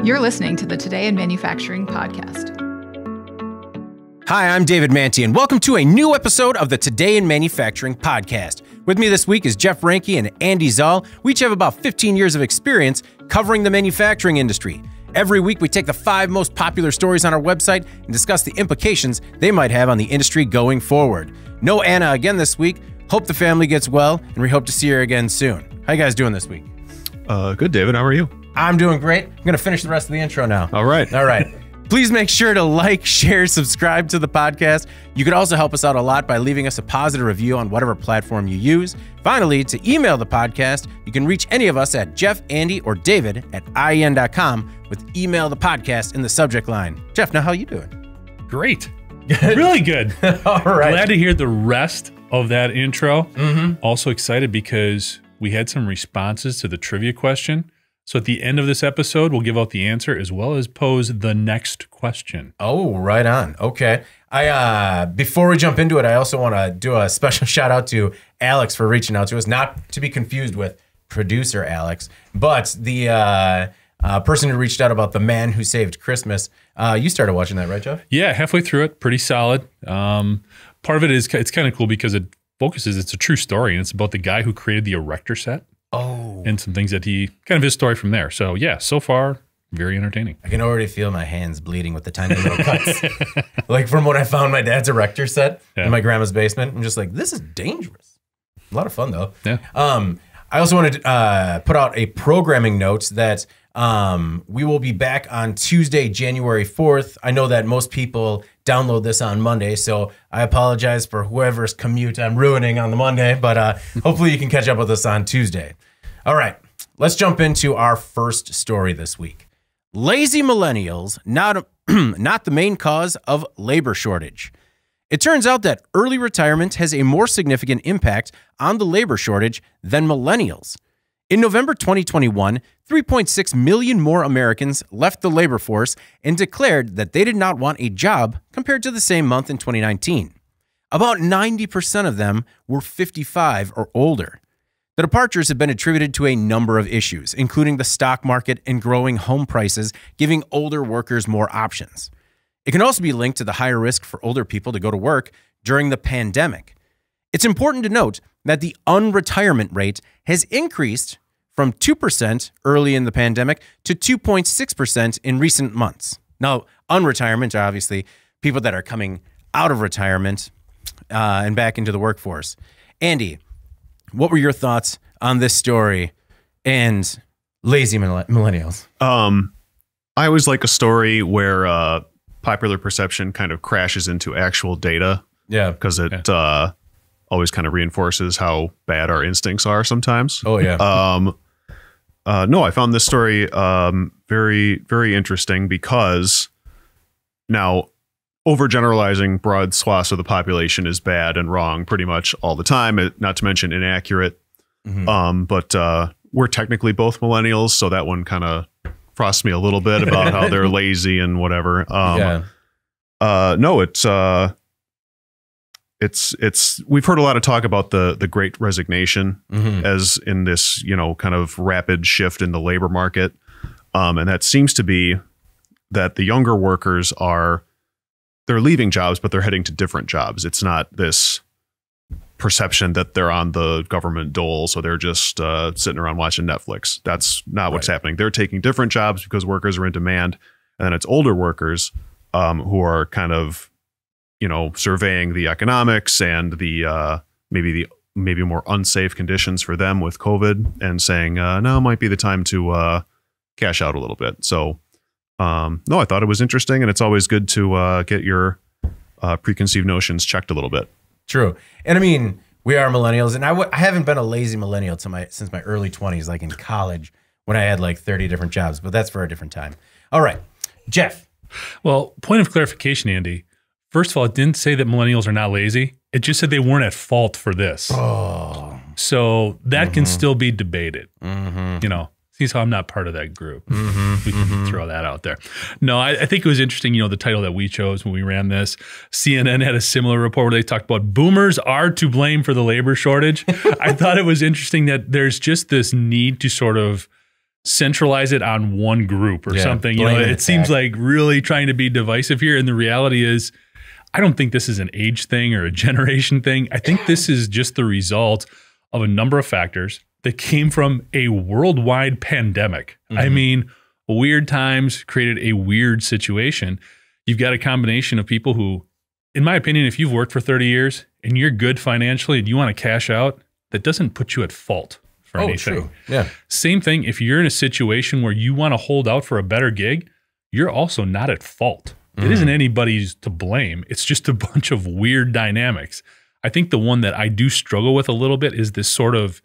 You're listening to the Today in Manufacturing podcast. Hi, I'm David Manti, and welcome to a new episode of the Today in Manufacturing podcast. With me this week is Jeff Ranke and Andy Zoll. We each have about 15 years of experience covering the manufacturing industry. Every week, we take the 5 most popular stories on our website and discuss the implications they might have on the industry going forward. No Anna again this week. Hope the family gets well, and we hope to see her again soon. How you guys doing this week? Good, David. How are you? I'm doing great. I'm going to finish the rest of the intro now. All right. Please make sure to like, share, subscribe to the podcast. You could also help us out a lot by leaving us a positive review on whatever platform you use. Finally, to email the podcast, you can reach any of us at Jeff, Andy, or David at IEN.com with email the podcast in the subject line. Jeff, now how you doing? Great. Really good. All right. Glad to hear the rest of that intro. Also excited because we had some responses to the trivia question. So at the end of this episode, we'll give out the answer as well as pose the next question. Oh, right on. Okay. Before we jump into it, I also want to do a special shout out to Alex for reaching out to us, not to be confused with producer Alex, but the person who reached out about The Man Who Saved Christmas. You started watching that, right, Jeff? Yeah, halfway through it, pretty solid. Part of it is it's kind of cool because it's a true story, and it's about the guy who created the erector set. Oh. And some things that he, kind of his story from there. So yeah, so far, very entertaining. I can already feel my hands bleeding with the tiny little cuts. Like from when I found my dad's erector set in my grandma's basement. I'm just like, this is dangerous. A lot of fun though. Yeah. I also wanted to put out a programming note that we will be back on Tuesday, January 4th. I know that most people download this on Monday, so I apologize for whoever's commute I'm ruining on the Monday, but hopefully you can catch up with us on Tuesday. All right, let's jump into our first story this week. Lazy millennials, not the main cause of labor shortage. It turns out that early retirement has a more significant impact on the labor shortage than millennials. In November 2021, 3.6 million more Americans left the labor force and declared that they did not want a job compared to the same month in 2019. About 90% of them were 55 or older. The departures have been attributed to a number of issues, including the stock market and growing home prices, giving older workers more options. It can also be linked to the higher risk for older people to go to work during the pandemic. It's important to note that the unretirement rate has increased from 2% early in the pandemic to 2.6% in recent months. Now, unretirement are obviously people that are coming out of retirement and back into the workforce. Andy, what were your thoughts on this story and lazy millennials? I always like a story where popular perception kind of crashes into actual data. Yeah. Because it always kind of reinforces how bad our instincts are sometimes. Oh, yeah. No, I found this story very, very interesting because now overgeneralizing broad swaths of the population is bad and wrong pretty much all the time, not to mention inaccurate. But we're technically both millennials, so that one kind of frosts me a little bit about how they're lazy and whatever. No, it's we've heard a lot of talk about the Great Resignation as in this, kind of rapid shift in the labor market. And that seems to be that the younger workers they're leaving jobs, but they're heading to different jobs. It's not this perception that they're on the government dole, so they're just sitting around watching Netflix. That's not what's happening. They're taking different jobs because workers are in demand. And then it's older workers who are kind of surveying the economics and the maybe more unsafe conditions for them with COVID and saying, no, it might be the time to cash out a little bit. So, no, I thought it was interesting, and it's always good to get your preconceived notions checked a little bit. True. And I mean, we are millennials, and I haven't been a lazy millennial since my early 20s, like in college when I had like 30 different jobs, but that's for a different time. All right, Jeff. Well, point of clarification, Andy. First of all, it didn't say that millennials are not lazy. It just said they weren't at fault for this. Oh. So that can still be debated. See how I'm not part of that group. We can throw that out there. No, I think it was interesting, the title that we chose when we ran this. CNN had a similar report where they talked about boomers are to blame for the labor shortage. I thought it was interesting that there's just this need to sort of centralize it on one group or something. It seems like really trying to be divisive here. And the reality is, I don't think this is an age thing or a generation thing. I think this is just the result of a number of factors that came from a worldwide pandemic. I mean, weird times created a weird situation. You've got a combination of people who, in my opinion, if you've worked for 30 years and you're good financially and you want to cash out, that doesn't put you at fault for anything. True. Yeah. Same thing, if you're in a situation where you want to hold out for a better gig, you're also not at fault. It isn't anybody's to blame. It's just a bunch of weird dynamics. I think the one that I do struggle with a little bit is this sort of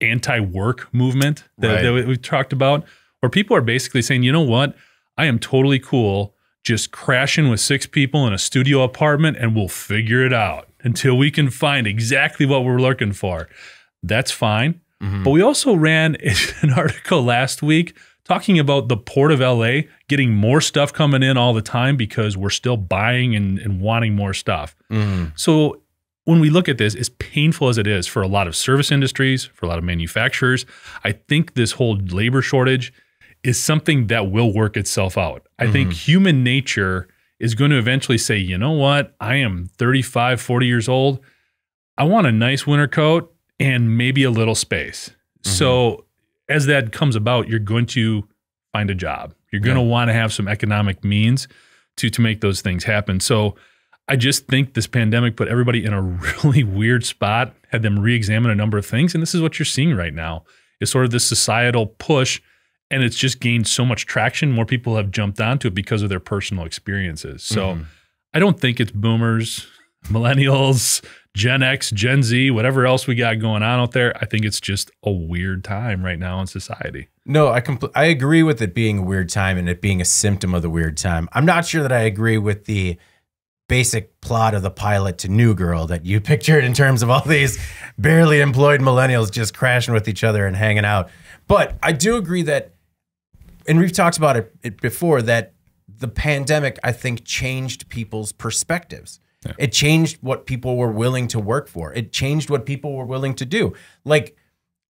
anti-work movement that we've talked about, where people are basically saying, you know what, I am totally cool just crashing with 6 people in a studio apartment and we'll figure it out until we can find exactly what we're looking for. That's fine. But we also ran an article last week talking about the Port of LA getting more stuff coming in all the time because we're still buying and wanting more stuff. So when we look at this, as painful as it is for a lot of service industries, for a lot of manufacturers, I think this whole labor shortage is something that will work itself out. I think human nature is going to eventually say, you know what, I am 35, 40 years old. I want a nice winter coat and maybe a little space. So as that comes about, you're going to find a job. You're going to want to have some economic means to make those things happen. So I just think this pandemic put everybody in a really weird spot, had them re-examine a number of things. And this is what you're seeing right now, is sort of this societal push. And it's just gained so much traction. More people have jumped onto it because of their personal experiences. So I don't think it's boomers, millennials, Gen X, Gen Z, whatever else we got going on out there. I think it's just a weird time right now in society. No, I agree with it being a weird time and it being a symptom of the weird time. I'm not sure that I agree with the basic plot of the pilot to New Girl that you pictured in terms of all these barely employed millennials just crashing with each other and hanging out. But I do agree that, and we've talked about it before, that the pandemic, I think, changed people's perspectives. Yeah. It changed what people were willing to work for. It changed what people were willing to do. Like,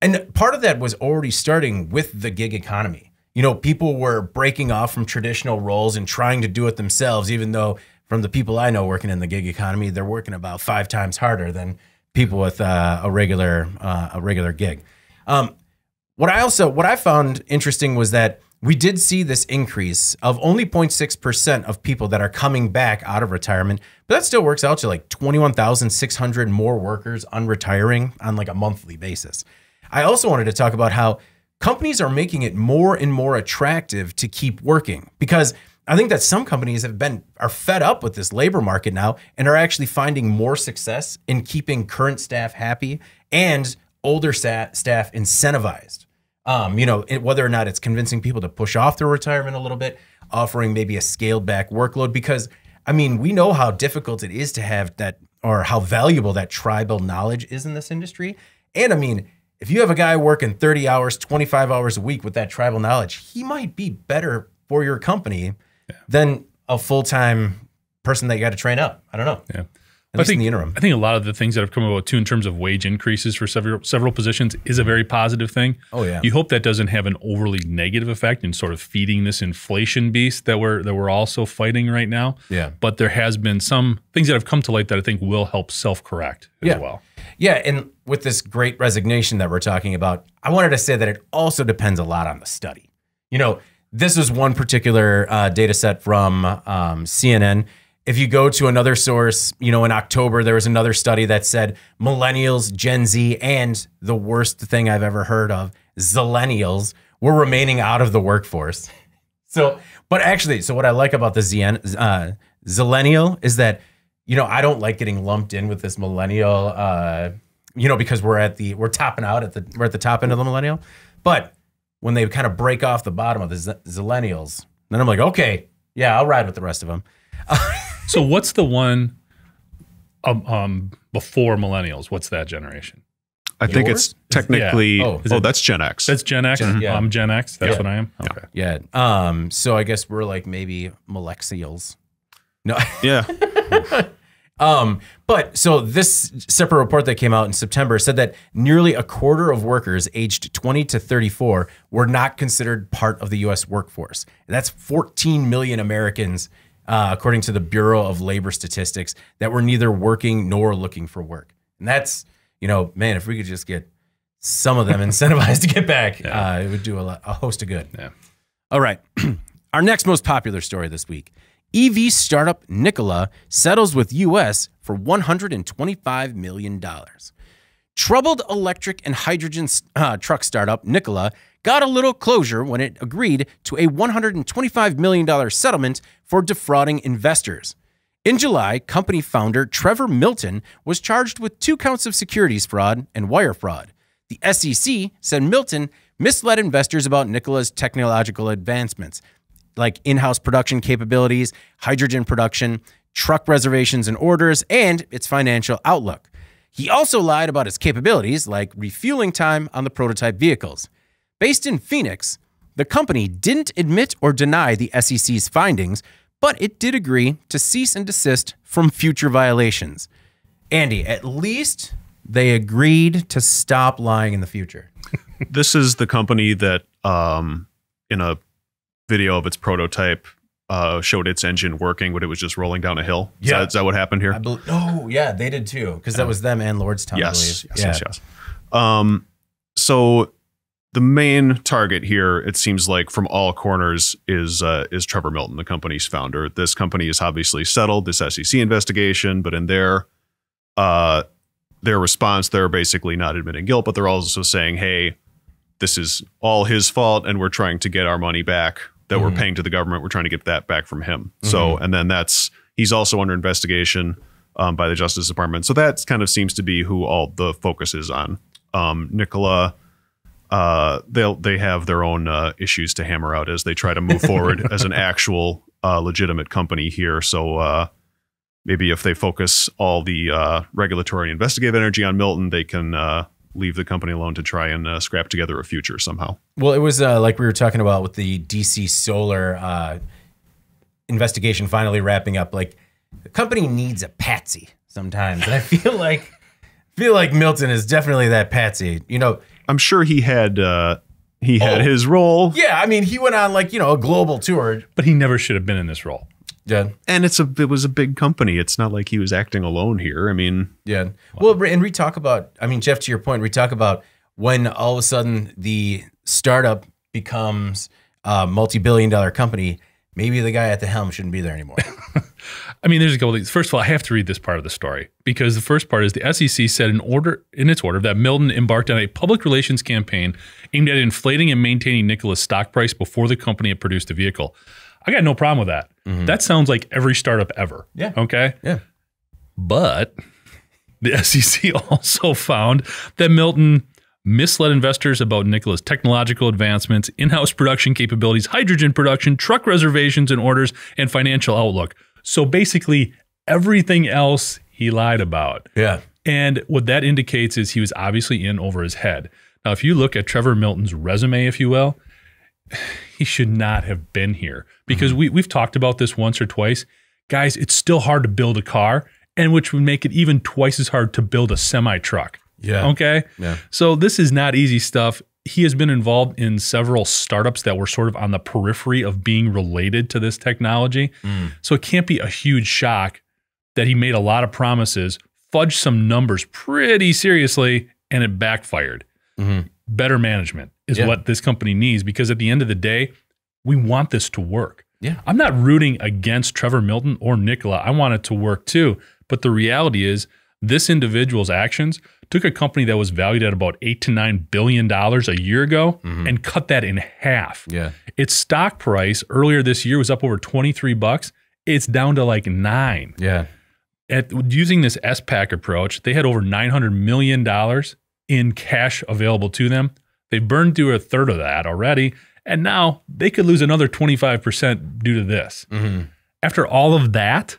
and part of that was already starting with the gig economy. You know, people were breaking off from traditional roles and trying to do it themselves, even though from the people I know working in the gig economy, they're working about 5 times harder than people with a regular gig. What I found interesting was that we did see this increase of only 0.6% of people that are coming back out of retirement, but that still works out to like 21,600 more workers unretiring on like a monthly basis. I also wanted to talk about how companies are making it more and more attractive to keep working, because I think that some companies are fed up with this labor market now and are actually finding more success in keeping current staff happy and older staff incentivized. You know, whether or not it's convincing people to push off their retirement a little bit, offering maybe a scaled back workload, because I mean, we know how difficult it is to have that, or how valuable that tribal knowledge is in this industry. And I mean, if you have a guy working 30 hours, 25 hours a week with that tribal knowledge, he might be better for your company than a full-time person that you got to train up. I don't know. Yeah. At least in the interim. I think a lot of the things that have come about too in terms of wage increases for several positions is a very positive thing. Oh yeah. You hope that doesn't have an overly negative effect in sort of feeding this inflation beast that we're also fighting right now. Yeah. But there has been some things that have come to light that I think will help self-correct as well. Yeah, and with this great resignation that we're talking about, I wanted to say that it also depends a lot on the study. You know, this is one particular data set from CNN. If you go to another source, you know, in October, there was another study that said millennials, Gen Z, and the worst thing I've ever heard of, zillennials, were remaining out of the workforce. So, but actually, so what I like about the zillennial is that, you know, I don't like getting lumped in with this millennial, you know, because we're topping out we're at the top end of the millennial. But when they kind of break off the bottom of the zillennials, then I'm like, okay, yeah, I'll ride with the rest of them. So what's the one before millennials? What's that generation? I think it's technically, that's Gen X. That's Gen X? I'm Gen X. That's what I am? Okay. Yeah. So I guess we're like maybe millennials. No. Yeah. But so this separate report that came out in September said that nearly a quarter of workers aged 20 to 34 were not considered part of the U.S. workforce. And that's 14 million Americans, according to the Bureau of Labor Statistics, that were neither working nor looking for work. And that's, man, if we could just get some of them incentivized to get back, it would do a host of good. Yeah. All right. Our next most popular story this week. EV startup Nikola settles with U.S. for $125 million. Troubled electric and hydrogen truck startup Nikola got a little closure when it agreed to a $125 million settlement for defrauding investors. In July, company founder Trevor Milton was charged with 2 counts of securities fraud and wire fraud. The SEC said Milton misled investors about Nikola's technological advancements, like in-house production capabilities, hydrogen production, truck reservations and orders, and its financial outlook. He also lied about its capabilities, like refueling time on the prototype vehicles. Based in Phoenix, the company didn't admit or deny the SEC's findings, but it did agree to cease and desist from future violations. Andy, at least they agreed to stop lying in the future. This is the company that, in a video of its prototype, showed its engine working when it was just rolling down a hill. Is that what happened here? Oh, yeah, they did too, because that was them and Lordstown, I believe. Yes. So the main target here, it seems like from all corners, is Trevor Milton, the company's founder. This company has obviously settled this SEC investigation, but in their response, they're basically not admitting guilt, but they're also saying, hey, this is all his fault, and we're trying to get our money back that we're paying to the government. We're trying to get that back from him. So, and then he's also under investigation by the Justice Department. So that kind of seems to be who all the focus is on. Nikola, they have their own issues to hammer out as they try to move forward as an actual legitimate company here. So maybe if they focus all the regulatory and investigative energy on Milton, they can leave the company alone to try and scrap together a future somehow. Well, it was like we were talking about with the DC Solar investigation finally wrapping up. Like, the company needs a patsy sometimes, and I feel like Milton is definitely that patsy. I'm sure he had his role. Yeah, I mean, he went on a global tour, But he never should have been in this role. Yeah, and it was a big company. It's not like he was acting alone here. I mean, yeah. Well, and we talk about, Jeff, to your point, we talk about when all of a sudden the startup becomes a multi-billion-dollar company. Maybe the guy at the helm shouldn't be there anymore. There's a couple of things. First of all, I have to read this part of the story because the first part is the SEC said in its order that Milton embarked on a public relations campaign aimed at inflating and maintaining Nikola's stock price before the company had produced a vehicle. I got no problem with that. That sounds like every startup ever. Yeah. Okay? Yeah. But the SEC also found that Milton misled investors about Nikola's technological advancements, in-house production capabilities, hydrogen production, truck reservations and orders, and financial outlook. So basically everything else he lied about. Yeah. And what that indicates is he was obviously in over his head. Now, if you look at Trevor Milton's resume, if you will, he should not have been here because we've talked about this once or twice. Guys, it's still hard to build a car, and which would make it even twice as hard to build a semi-truck. Yeah. Okay? Yeah. So this is not easy stuff. He has been involved in several startups that were sort of on the periphery of being related to this technology. So it can't be a huge shock that he made a lot of promises, fudged some numbers pretty seriously, and it backfired. Better management is what this company needs, because at the end of the day, we want this to work. Yeah. I'm not rooting against Trevor Milton or Nikola. I want it to work too. But the reality is this individual's actions took a company that was valued at about $8 to $9 billion a year ago and cut that in half. Yeah. Its stock price earlier this year was up over $23. It's down to like $9. Yeah. Using this SPAC approach, they had over $900 million in cash available to them. They've burned through a third of that already, and now they could lose another 25% due to this. After all of that,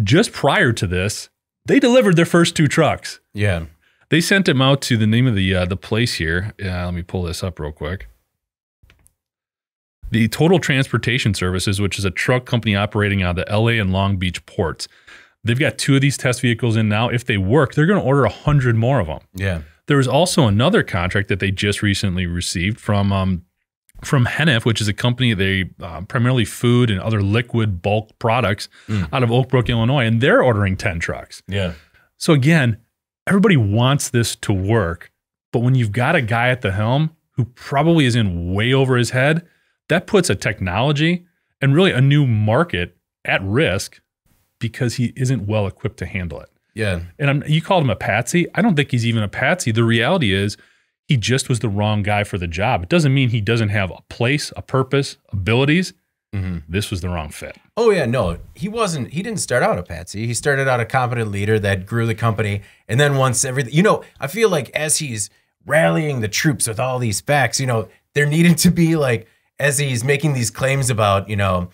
just prior to this, they delivered their first 2 trucks. Yeah. They sent them out to the name of the place here. Let me pull this up real quick. The Total Transportation Services, which is a truck company operating out of the LA and Long Beach ports. They've got 2 of these test vehicles in now. If they work, they're going to order 100 more of them. Yeah. There was also another contract that they just recently received from Hennef, which is a company, they primarily food and other liquid bulk products out of Oak Brook, Illinois, and they're ordering 10 trucks. Yeah. So again, everybody wants this to work, but when you've got a guy at the helm who probably is in way over his head, that puts a technology and really a new market at risk because he isn't well equipped to handle it. Yeah. And you called him a patsy. I don't think he's even a patsy. The reality is he just was the wrong guy for the job. It doesn't mean he doesn't have a place, a purpose, abilities. This was the wrong fit. Oh yeah, no, he didn't start out a patsy. He started out a competent leader that grew the company. And then once everything, you know, I feel like as he's rallying the troops with all these facts, you know, there needed to be like, as he's making these claims about, you know,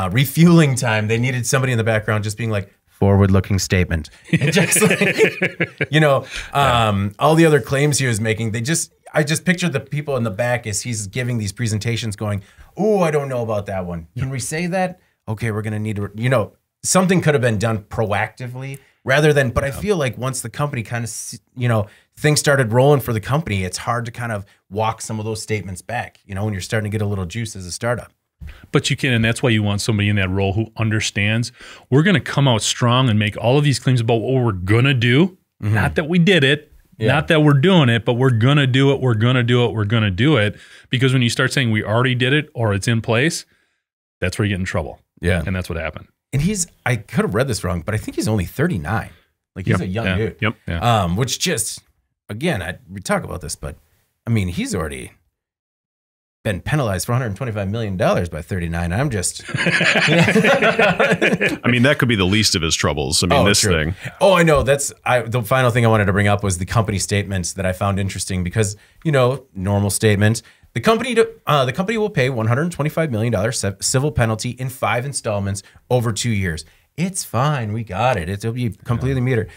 refueling time, they needed somebody in the background just being like, forward-looking statement. And just like, you know, all the other claims he was making, I just pictured the people in the back as he's giving these presentations going, oh, I don't know about that one. Can we say that? Okay, we're going to need to, you know, something could have been done proactively rather than, but I feel like once the company kind of, you know, things started rolling for the company, it's hard to kind of walk some of those statements back, you know, when you're starting to get a little juice as a startup. But you can, and that's why you want somebody in that role who understands we're going to come out strong and make all of these claims about what we're going to do. Not that we did it, not that we're doing it, but we're going to do it, we're going to do it, we're going to do it. Because when you start saying we already did it or it's in place, that's where you get in trouble. Yeah. And that's what happened. And I could have read this wrong, but I think he's only 39. Like he's a young dude. Yep. Which just, again, we talk about this, but I mean, he's already been penalized for $125 million by 39. I'm just, I mean, that could be the least of his troubles. I mean, this thing. Oh, I know. The final thing I wanted to bring up was the company statements that I found interesting because, you know, normal statement. The company will pay $125 million civil penalty in 5 installments over 2 years. It's fine. We got it. It'll be completely metered.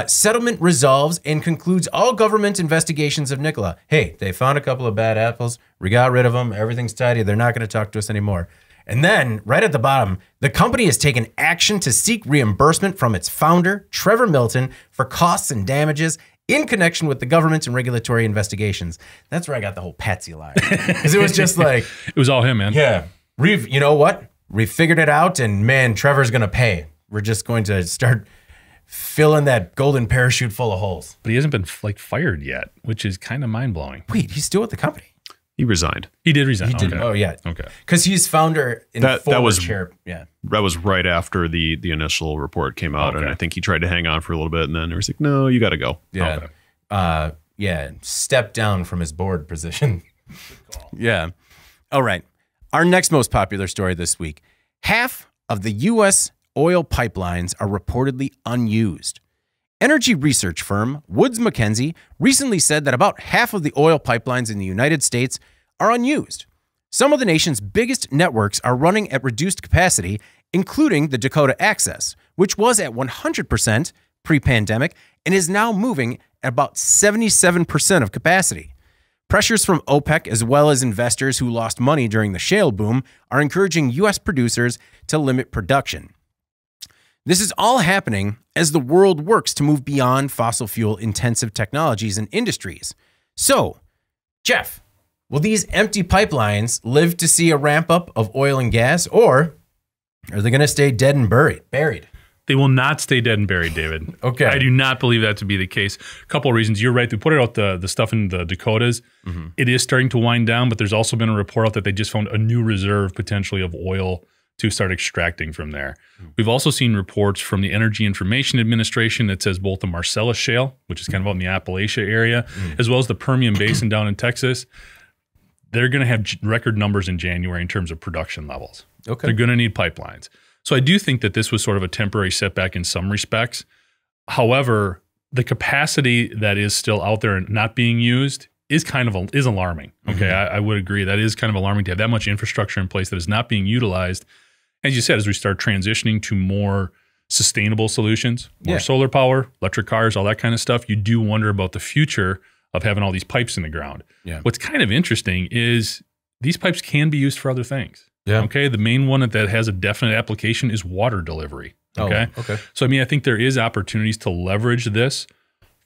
Settlement resolves and concludes all government investigations of Nikola. Hey, they found a couple of bad apples. We got rid of them. Everything's tidy. They're not going to talk to us anymore. And then right at the bottom, the company has taken action to seek reimbursement from its founder, Trevor Milton, for costs and damages in connection with the government and regulatory investigations. That's where I got the whole patsy line. Because it was just like... It was all him, man. Yeah. You know what? We figured it out, and man, Trevor's going to pay. We're just going to start filling that golden parachute full of holes. But he hasn't been like fired yet, which is kind of mind-blowing. Wait, he's still at the company? He resigned. He did resign. He did. Okay. Oh, yeah. Okay. Because he's founder and former chair. Yeah. That was right after the initial report came out, and I think he tried to hang on for a little bit, and then he was like, no, you got to go. Yeah. Okay. Yeah. Step down from his board position. Yeah. All right. Our next most popular story this week. Half of the U.S. oil pipelines are reportedly unused. Energy research firm Woods Mackenzie recently said that about half of the oil pipelines in the United States are unused. Some of the nation's biggest networks are running at reduced capacity, including the Dakota Access, which was at 100% pre-pandemic and is now moving at about 77% of capacity. Pressures from OPEC, as well as investors who lost money during the shale boom, are encouraging U.S. producers to limit production. This is all happening as the world works to move beyond fossil fuel intensive technologies and industries. So, Jeff, will these empty pipelines live to see a ramp up of oil and gas, or are they going to stay dead and buried? They will not stay dead and buried, David. Okay. I do not believe that to be the case. A couple of reasons. You're right. They put out the stuff in the Dakotas. It is starting to wind down, but there's also been a report out that they just found a new reserve potentially of oil to start extracting from there. We've also seen reports from the Energy Information Administration that says both the Marcellus Shale, which is kind of out in the Appalachia area, as well as the Permian Basin down in Texas, they're going to have record numbers in January in terms of production levels. Okay. They're going to need pipelines. So I do think that this was sort of a temporary setback in some respects. However, the capacity that is still out there and not being used is kind of is alarming. Okay, I would agree. That is kind of alarming to have that much infrastructure in place that is not being utilized. As you said, as we start transitioning to more sustainable solutions, more solar power, electric cars, all that kind of stuff, you do wonder about the future of having all these pipes in the ground. Yeah. What's kind of interesting is these pipes can be used for other things. Yeah. Okay. The main one that has a definite application is water delivery. Okay. Oh, okay. So, I mean, I think there is opportunities to leverage this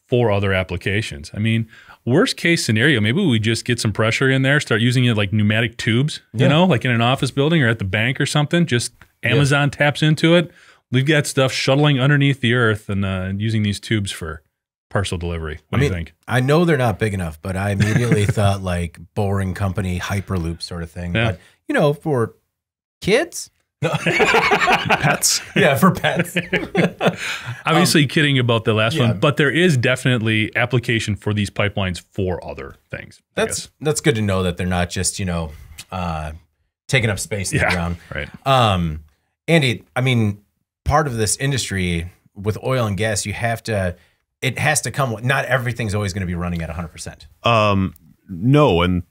for other applications. I mean, worst case scenario, maybe we just get some pressure in there, start using it like pneumatic tubes, you know, like in an office building or at the bank or something. Just Amazon taps into it. We've got stuff shuttling underneath the earth and using these tubes for parcel delivery. What do you think? I know they're not big enough, but I immediately thought like Boring Company Hyperloop sort of thing. Yeah. But, you know, for kids? No. Pets. Yeah, for pets. Obviously kidding about the last one, but there is definitely application for these pipelines for other things. That's good to know that they're not just, you know, taking up space in the ground. Right. Andy, I mean, part of this industry with oil and gas, it has to come, not everything's always going to be running at 100%. No, and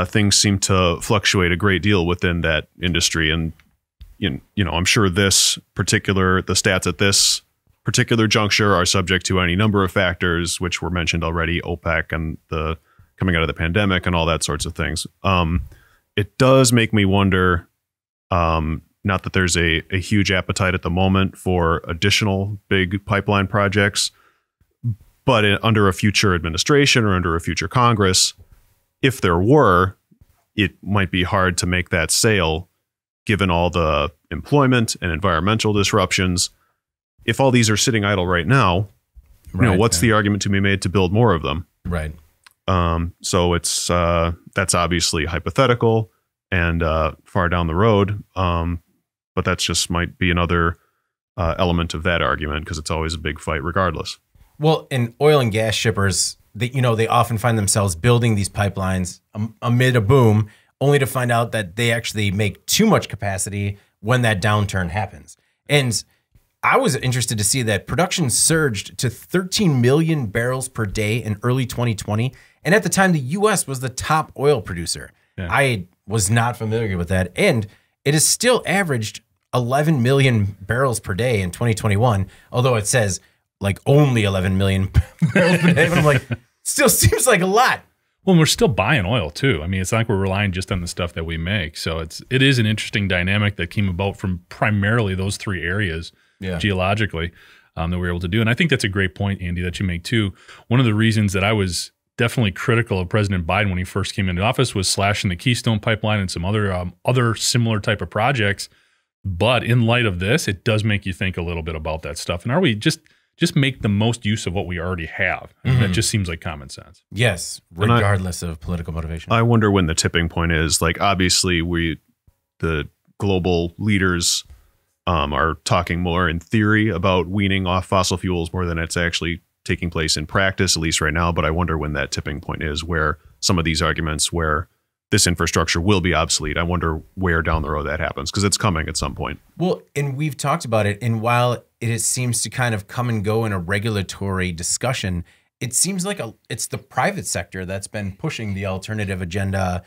things seem to fluctuate a great deal within that industry. And, you know, I'm sure the stats at this particular juncture are subject to any number of factors, which were mentioned already, OPEC and the coming out of the pandemic and all that sorts of things. It does make me wonder, not that there's a huge appetite at the moment for additional big pipeline projects, but under a future administration or under a future Congress, if there were, it might be hard to make that sale given all the employment and environmental disruptions. If all these are sitting idle right now, you know, what's the argument to be made to build more of them? Right. So it's that's obviously hypothetical and far down the road. But that's just might be another element of that argument because it's always a big fight regardless. Well, in oil and gas shippers, they often find themselves building these pipelines amid a boom, only to find out that they actually make too much capacity when that downturn happens. And I was interested to see that production surged to 13 million barrels per day in early 2020. And at the time, the U.S. was the top oil producer. Yeah. I was not familiar with that. And it has still averaged 11 million barrels per day in 2021, although it says like only 11 million barrels per day. But I'm like, still seems like a lot. Well, and we're still buying oil too. I mean, it's not like we're relying just on the stuff that we make. So it is an interesting dynamic that came about from primarily those three areas geologically that we were able to do. And I think that's a great point, Andy, that you make too. One of the reasons that I was definitely critical of President Biden when he first came into office was slashing the Keystone Pipeline and some other similar type of projects. But in light of this, it does make you think a little bit about that stuff. And are we just make the most use of what we already have? And that just seems like common sense. Yes, regardless of political motivation. I wonder when the tipping point is. Like, obviously, the global leaders are talking more in theory about weaning off fossil fuels more than it's actually taking place in practice, at least right now. But I wonder when that tipping point is where some of these arguments where this infrastructure will be obsolete. I wonder where down the road that happens because it's coming at some point. Well, and we've talked about it. And while it seems to kind of come and go in a regulatory discussion, it seems like it's the private sector that's been pushing the alternative agenda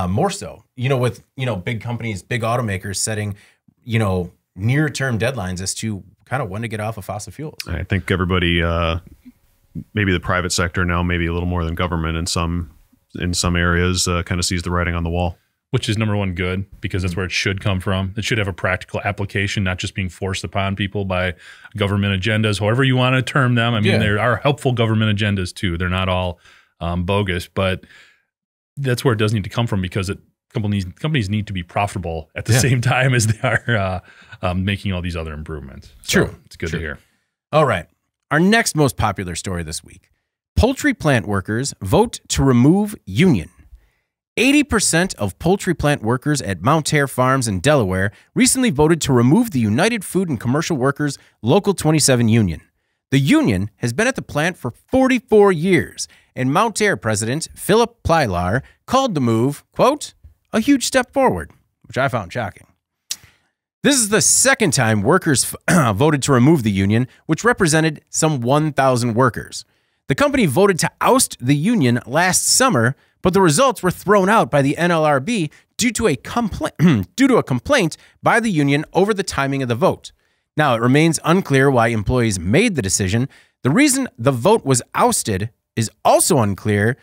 more so, with, big companies, big automakers setting, near-term deadlines as to kind of when to get off of fossil fuels. I think everybody, maybe the private sector now, maybe a little more than government in some areas, kind of sees the writing on the wall. Which is number one good, because that's where it should come from. It should have a practical application, not just being forced upon people by government agendas, however you want to term them. I mean, there are helpful government agendas too. They're not all bogus, but that's where it does need to come from because companies need to be profitable at the same time as they are making all these other improvements. So True. It's good to hear. All right. Our next most popular story this week. Poultry plant workers vote to remove union. 80% of poultry plant workers at Mountaire Farms in Delaware recently voted to remove the United Food and Commercial Workers Local 27 union. The union has been at the plant for 44 years, and Mountaire president Philip Plylar called the move, quote, a huge step forward, which I found shocking. This is the second time workers voted to remove the union, which represented some 1,000 workers. The company voted to oust the union last summer, but the results were thrown out by the NLRB due to a complaint by the union over the timing of the vote. Now, it remains unclear why employees made the decision. The reason the vote was ousted is also unclear.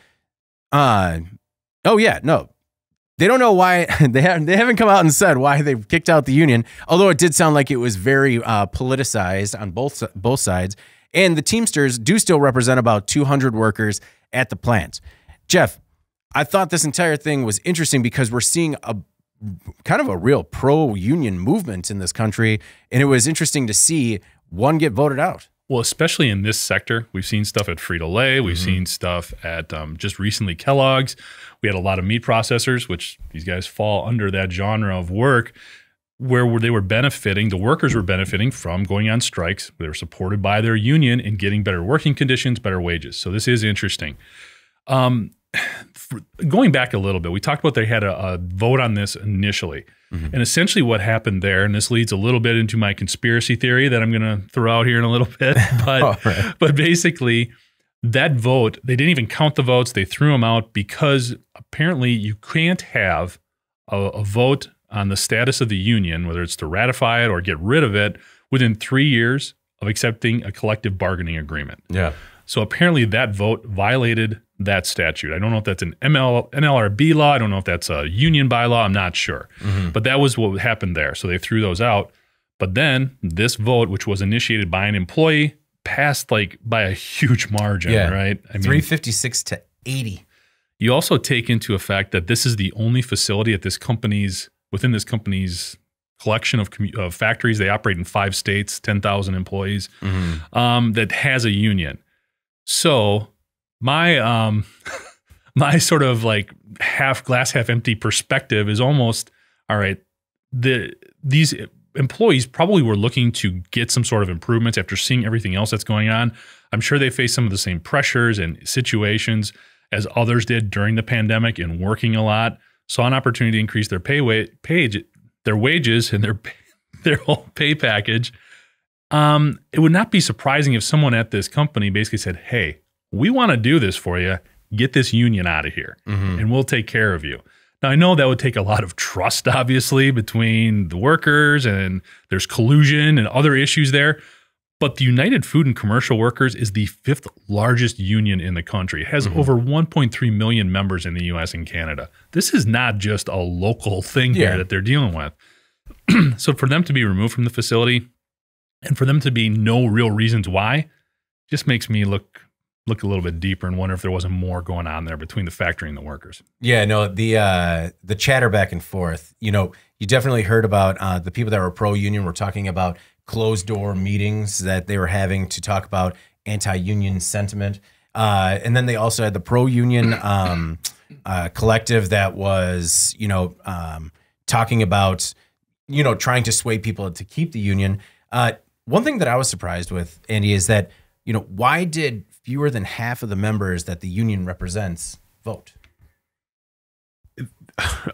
They don't know why they haven't come out and said why they kicked out the union. Although it did sound like it was very politicized on both sides. And the Teamsters do still represent about 200 workers at the plant. Jeff, I thought this entire thing was interesting because we're seeing a kind of a real pro-union movement in this country, and it was interesting to see one get voted out. Well, especially in this sector, we've seen stuff at Frito-Lay. We've seen stuff at just recently Kellogg's. We had a lot of meat processors, which these guys fall under that genre of work, where they were benefiting, the workers were benefiting from going on strikes. They were supported by their union and getting better working conditions, better wages. So this is interesting. Going back a little bit, we talked about they had a vote on this initially. And essentially what happened there, and this leads a little bit into my conspiracy theory that I'm going to throw out here in a little bit, but basically that vote, they didn't even count the votes. They threw them out because apparently you can't have a vote on the status of the union, whether it's to ratify it or get rid of it, within 3 years of accepting a collective bargaining agreement. Yeah. So apparently that vote violated that statute. I don't know if that's an NLRB law. I don't know if that's a union bylaw. I'm not sure. But that was what happened there. So they threw those out. But then this vote, which was initiated by an employee, passed like by a huge margin, right? I mean, 356 to 80. You also take into effect that this is the only facility at this company's, within this company's collection of factories. They operate in 5 states, 10,000 employees, that has a union. So my my sort of like half glass, half empty perspective is almost, all right, these employees probably were looking to get some sort of improvements after seeing everything else that's going on. I'm sure they face some of the same pressures and situations as others did during the pandemic and working a lot. Saw an opportunity to increase their their wages and their whole pay package. It would not be surprising if someone at this company basically said, hey, we want to do this for you. Get this union out of here and we'll take care of you. Now, I know that would take a lot of trust, obviously, between the workers, and there's collusion and other issues there. But the United Food and Commercial Workers is the 5th largest union in the country. It has over 1.3 million members in the U.S. and Canada. This is not just a local thing here that they're dealing with. So for them to be removed from the facility and for them to be no real reasons why just makes me look a little bit deeper and wonder if there wasn't more going on there between the factory and the workers. Yeah, no, the chatter back and forth, you know, you definitely heard about the people that were pro-union were talking about closed door meetings that they were having to talk about anti-union sentiment. And then they also had the pro-union collective that was, you know, talking about, you know, trying to sway people to keep the union. One thing that I was surprised with, Andy, is that, you know, why did fewer than half of the members that the union represents vote?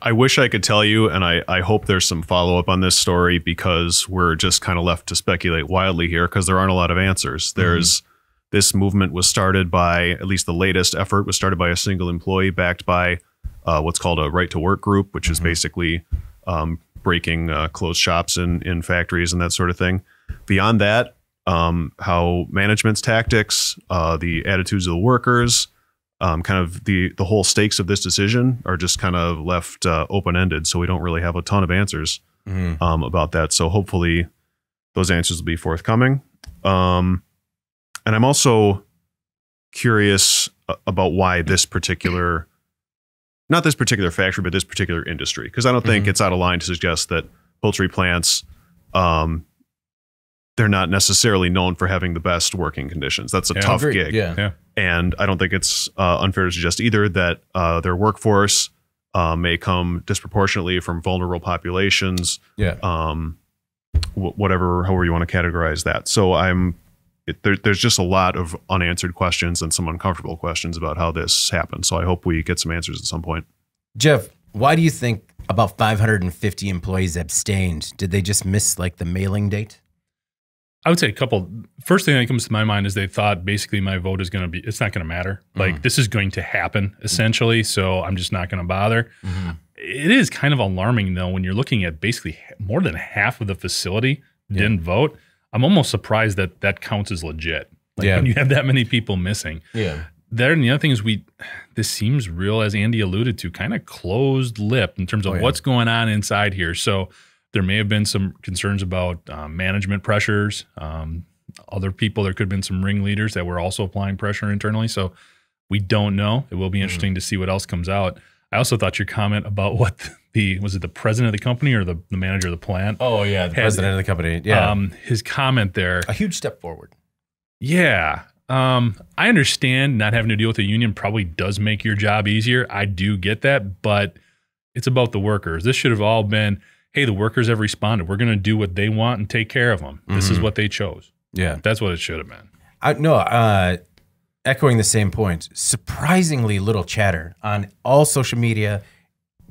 I wish I could tell you, and I hope there's some follow-up on this story, because we're just kind of left to speculate wildly here because there aren't a lot of answers. There's this movement was started by, at least the latest effort was started by a single employee backed by what's called a right to work group, which is basically breaking closed shops in factories and that sort of thing. Beyond that, how management's tactics, the attitudes of the workers, kind of the whole stakes of this decision are just kind of left open-ended. So we don't really have a ton of answers about that. So hopefully those answers will be forthcoming. And I'm also curious about why this particular, not this particular factory, but this particular industry, because I don't think it's out of line to suggest that poultry plants, they're not necessarily known for having the best working conditions. That's a tough gig. And I don't think it's unfair to suggest either that their workforce may come disproportionately from vulnerable populations, however you want to categorize that. So there's just a lot of unanswered questions and some uncomfortable questions about how this happened. So I hope we get some answers at some point. Jeff, why do you think about 550 employees abstained? Did they just miss like the mailing date? I would say a couple. First thing that comes to my mind is they thought basically my vote is going to be, it's not going to matter. Like this is going to happen essentially. So I'm just not going to bother. It is kind of alarming though, when you're looking at basically more than half of the facility didn't vote. I'm almost surprised that that counts as legit. Like when you have that many people missing. there, and the other thing is this seems real, as Andy alluded to, kind of closed lip in terms of what's going on inside here. So there may have been some concerns about management pressures. Other people, there could have been some ringleaders that were also applying pressure internally. So we don't know. It will be interesting to see what else comes out. I also thought your comment about what was it the president of the company or the manager of the plant? Oh yeah, the president of the company. Yeah, his comment there, a huge step forward. Yeah. I understand not having to deal with a union probably does make your job easier. I do get that, but it's about the workers. This should have all been, hey, the workers have responded. We're going to do what they want and take care of them. This is what they chose. Yeah. That's what it should have been. Echoing the same point, surprisingly little chatter on all social media,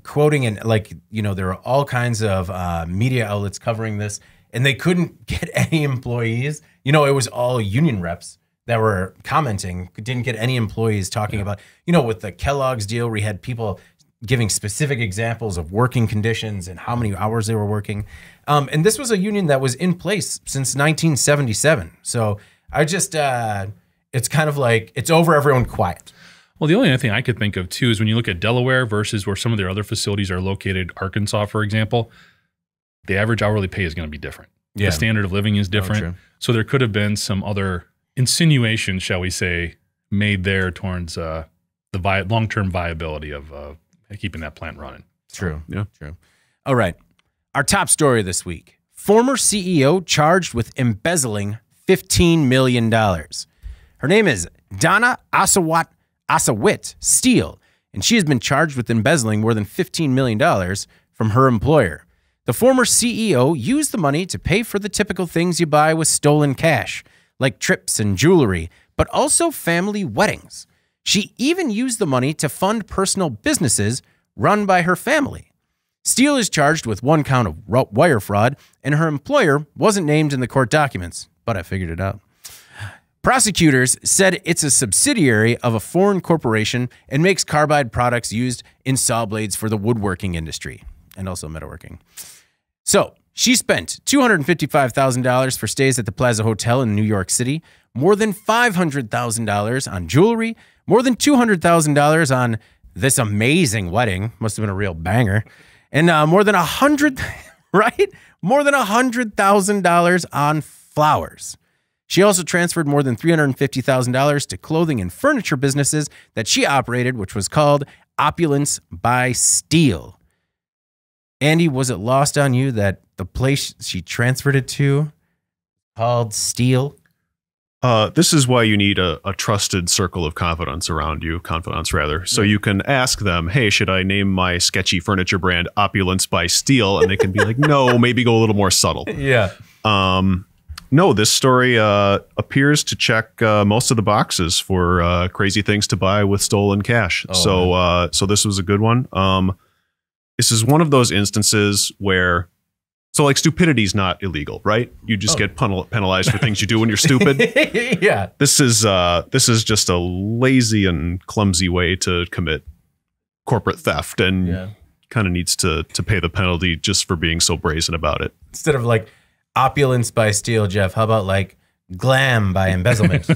quoting, and there are all kinds of media outlets covering this, and they couldn't get any employees. It was all union reps that were commenting, didn't get any employees talking about, with the Kellogg's deal where we had people giving specific examples of working conditions and how many hours they were working. And this was a union that was in place since 1977. So I just, it's kind of like, it's over, everyone quiet. Well, the only other thing I could think of too is when you look at Delaware versus where some of their other facilities are located, Arkansas, for example, the average hourly pay is going to be different. Yeah. The standard of living is different. So there could have been some other insinuations, shall we say, made there towards the long-term viability of keeping that plant running. True. Yeah. True. All right. Our top story this week. Former CEO charged with embezzling $15 million. Her name is Donna Asawit Steele, and she has been charged with embezzling more than $15 million from her employer. The former CEO used the money to pay for the typical things you buy with stolen cash, like trips and jewelry, but also family weddings. She even used the money to fund personal businesses run by her family. Steele is charged with 1 count of wire fraud, and her employer wasn't named in the court documents, but I figured it out. Prosecutors said it's a subsidiary of a foreign corporation and makes carbide products used in saw blades for the woodworking industry and also metalworking. So she spent $255,000 for stays at the Plaza Hotel in New York City, more than $500,000 on jewelry, more than $200,000 on this amazing wedding, must have been a real banger, and more than $100,000 on flowers. She also transferred more than $350,000 to clothing and furniture businesses that she operated, which was called Opulence by Steele. Andy, was it lost on you that the place she transferred it to called Steele? This is why you need a trusted circle of confidants around you, so you can ask them, hey, should I name my sketchy furniture brand Opulence by Steele? And they can be like, no, maybe go a little more subtle. Yeah. No, this story appears to check most of the boxes for crazy things to buy with stolen cash. So this was a good one. This is one of those instances where, like, stupidity is not illegal, right? You just get penalized for things you do when you're stupid. Yeah. This is just a lazy and clumsy way to commit corporate theft, and kind of needs to pay the penalty just for being so brazen about it. Instead of like Opulence by Steele, Jeff, how about like Glam by Embezzlement?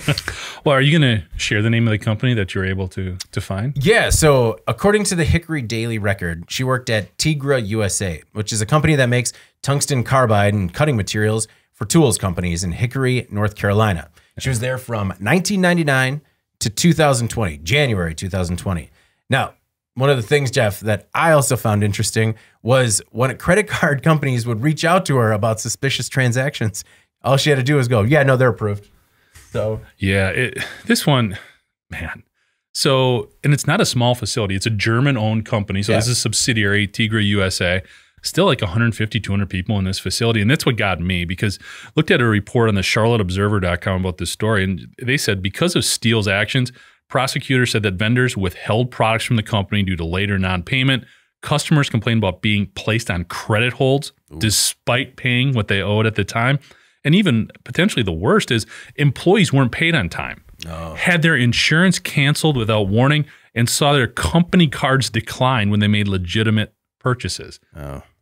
Well, are you going to share the name of the company that you're able to find? Yeah, so according to the Hickory Daily Record, she worked at Tigra USA, which is a company that makes tungsten carbide and cutting materials for tools companies in Hickory, North Carolina. She was there from 1999 to 2020, January 2020. Now, one of the things, Jeff, that I also found interesting was when credit card companies would reach out to her about suspicious transactions, all she had to do was go, yeah, no, they're approved. So yeah, this one, man. So, and it's not a small facility. It's a German-owned company. So this is a subsidiary, Tigra USA. Still like 150, 200 people in this facility. And that's what got me, because looked at a report on the CharlotteObserver.com about this story. And they said because of Steele's actions, prosecutors said that vendors withheld products from the company due to later non-payment. Customers complained about being placed on credit holds despite paying what they owed at the time. And even potentially the worst is employees weren't paid on time, had their insurance canceled without warning, and saw their company cards decline when they made legitimate purchases.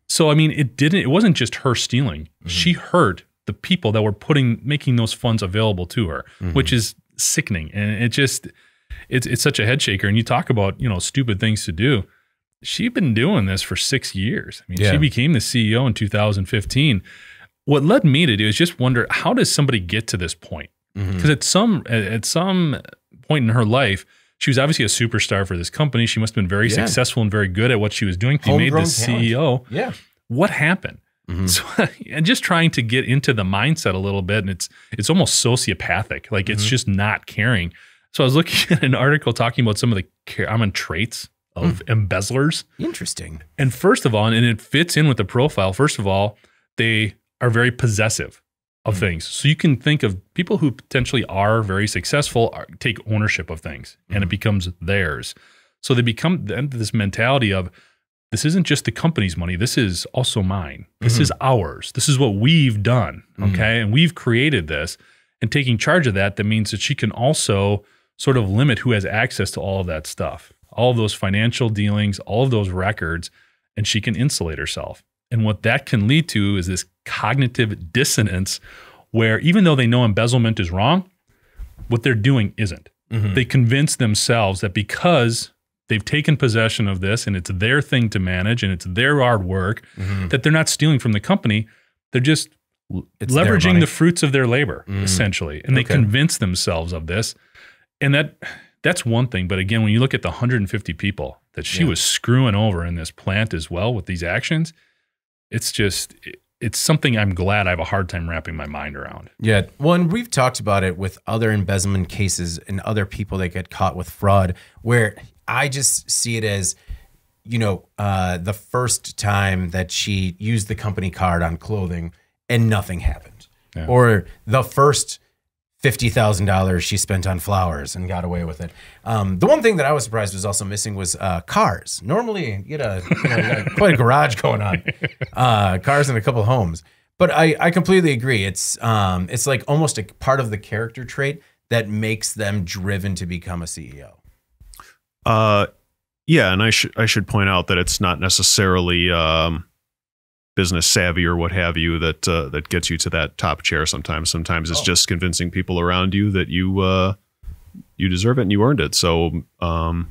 So, I mean, it wasn't just her stealing. She hurt the people that were making those funds available to her, which is sickening. And it's such a head shaker. And you talk about, stupid things to do. She'd been doing this for 6 years. I mean, she became the CEO in 2015. What led me to do is just wonder, how does somebody get to this point? Because at some point in her life, she was obviously a superstar for this company. She must have been very successful and very good at what she was doing. She made the CEO. Yeah. What happened? So, and just trying to get into the mindset a little bit, and it's almost sociopathic. Like it's just not caring. So I was looking at an article talking about some of the common traits of embezzlers. Interesting. And first of all, and it fits in with the profile. First of all, they are very possessive of things. So you can think of people who potentially are very successful, take ownership of things, and it becomes theirs. So they become this mentality of, this isn't just the company's money. This is also mine. This is ours. This is what we've done. Okay. And we've created this, and taking charge of that, that means that she can also sort of limit who has access to all of that stuff, all of those financial dealings, all of those records, and she can insulate herself. And what that can lead to is this cognitive dissonance where even though they know embezzlement is wrong, what they're doing isn't. They convince themselves that because they've taken possession of this and it's their thing to manage and it's their hard work, that they're not stealing from the company. They're just leveraging the fruits of their labor, essentially. And they convince themselves of this. And that's one thing. But again, when you look at the 150 people that she was screwing over in this plant as well with these actions, it's something I'm glad I have a hard time wrapping my mind around. Yeah. Well, and we've talked about it with other embezzlement cases and other people that get caught with fraud, where I just see it as, the first time that she used the company card on clothing and nothing happened. Yeah. Or the first $50,000 she spent on flowers and got away with it. The one thing that I was surprised was also missing was cars. Normally, you got quite a garage going on, cars and a couple of homes. But I completely agree. It's like almost a part of the character trait that makes them driven to become a CEO. Yeah, and I should point out that it's not necessarily business savvy or what have you that gets you to that top chair. Sometimes it's just convincing people around you that you deserve it and you earned it. So I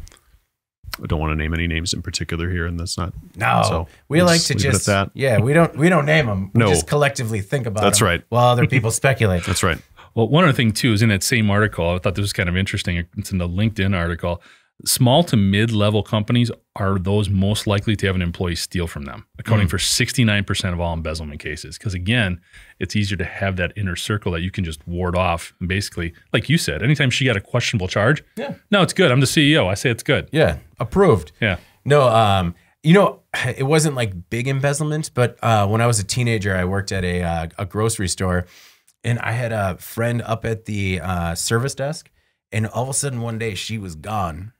don't want to name any names in particular here, and that's not. No, so we like to just we don't name them. We just collectively think about. That's them right. While other people speculate. That's right. Well, one other thing too is in that same article, I thought this was kind of interesting. It's in the LinkedIn article. Small to mid-level companies are those most likely to have an employee steal from them, accounting for 69% of all embezzlement cases. Because again, it's easier to have that inner circle that you can just ward off. And basically, like you said, anytime she got a questionable charge, no, it's good. I'm the CEO. I say it's good. Yeah, approved. Yeah. No, it wasn't like big embezzlement, but when I was a teenager, I worked at a grocery store, and I had a friend up at the service desk, and all of a sudden one day she was gone.